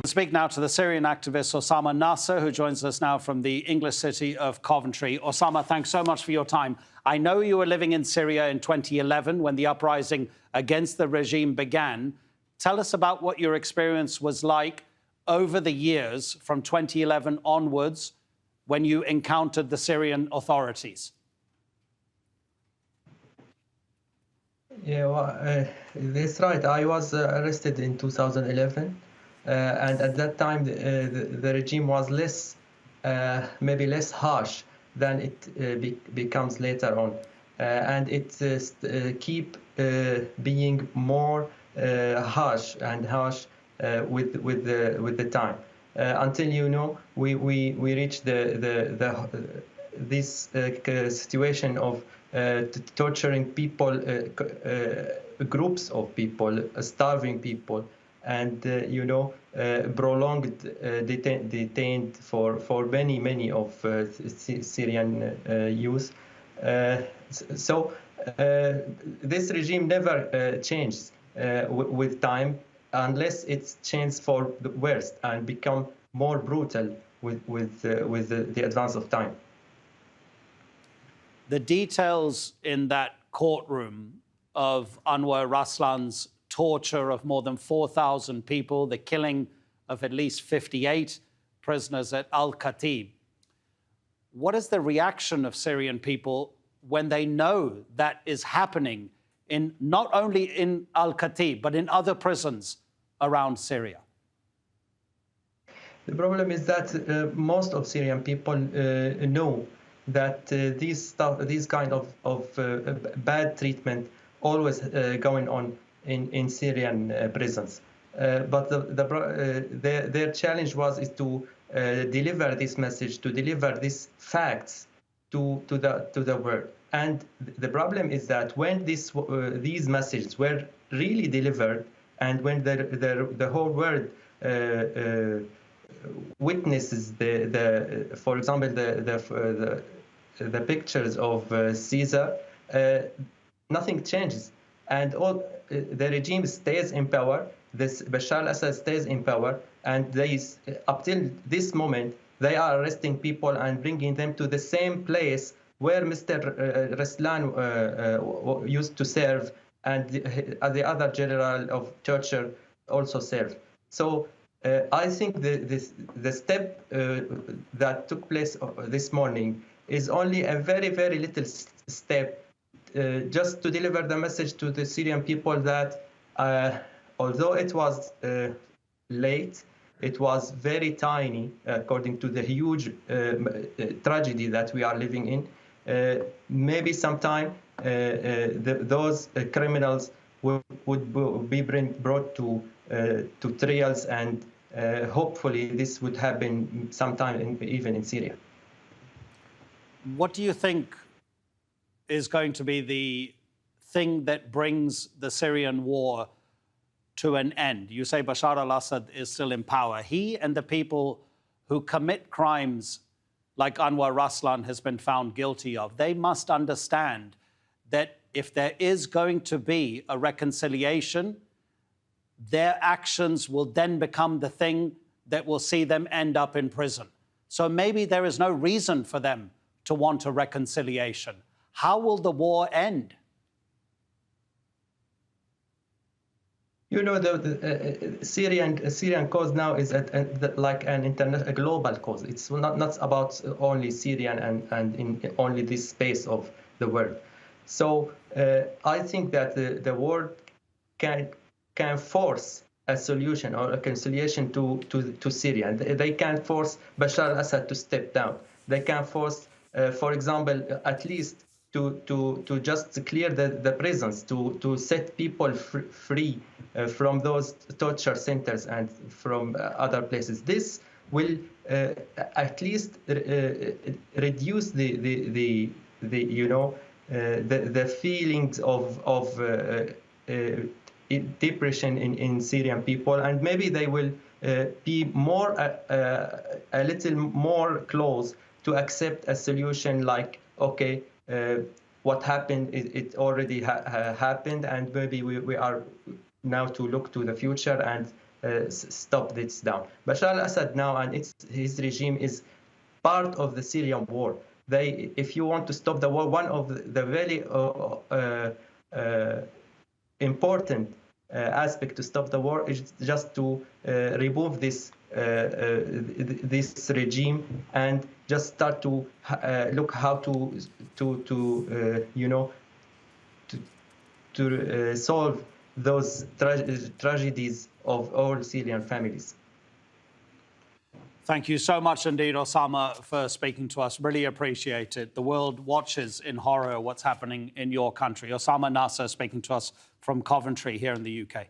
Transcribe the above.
Speak now to the Syrian activist Osama Nassar, who joins us now from the English city of Coventry. Osama, thanks so much for your time. I know you were living in Syria in 2011 when the uprising against the regime began. Tell us about what your experience was like over the years from 2011 onwards when you encountered the Syrian authorities. Yeah, well, that's right. I was arrested in 2011. And at that time, the regime was maybe less harsh than it becomes later on, and it keep being more harsh and harsh with the time, until we reach this situation of torturing people, groups of people, starving people, and prolonged detained for many of Syrian youth. So this regime never changes with time, unless it's changed for the worst and become more brutal with the advance of time. The details in that courtroom of Anwar Raslan's torture of more than 4,000 people, the killing of at least 58 prisoners at al-Gharib. What is the reaction of Syrian people when they know that is happening in not only in al-Gharib, but in other prisons around Syria? The problem is that most of Syrian people know that these kind of bad treatment always going on in Syrian prisons, but their challenge is to deliver this message, to deliver these facts to the world. And the problem is that when these messages were really delivered, and when the whole world witnesses for example, the pictures of Caesar, nothing changes, and the regime stays in power. This Bashar al-Assad stays in power, and up till this moment, they are arresting people and bringing them to the same place where Mr. Raslan used to serve, and the other general of torture also served. So I think the step that took place this morning is only a very, very little step, just to deliver the message to the Syrian people that although it was late, it was very tiny according to the huge tragedy that we are living in. Maybe sometime those criminals would be brought to trials, and hopefully this would happen sometime even in Syria. What do you think is going to be the thing that brings the Syrian war to an end? You say Bashar al-Assad is still in power. He and the people who commit crimes like Anwar Raslan has been found guilty of, they must understand that if there is going to be a reconciliation, their actions will then become the thing that will see them end up in prison. So maybe there is no reason for them to want a reconciliation. How will the war end? The Syrian cause now is like a global cause. It's not about only Syrian and in only this space of the world. So I think that the world can force a solution or a reconciliation to Syria. They can force Bashar al-Assad to step down. They can force, for example, at least to just clear the prisons, to set people free from those torture centers and from other places. This will at least reduce the feelings of depression in Syrian people, and maybe they will be a little more close to accept a solution like, okay, what happened, it already happened, and maybe we are now to look to the future and stop this down. Bashar al-Assad now and his regime is part of the Syrian war. If you want to stop the war, one of the very important aspect to stop the war is just to remove this regime and just start to look how to solve those tragedies of all Syrian families. Thank you so much indeed, Osama, for speaking to us. Really appreciate it. The world watches in horror what's happening in your country. Osama Nassar speaking to us from Coventry here in the UK.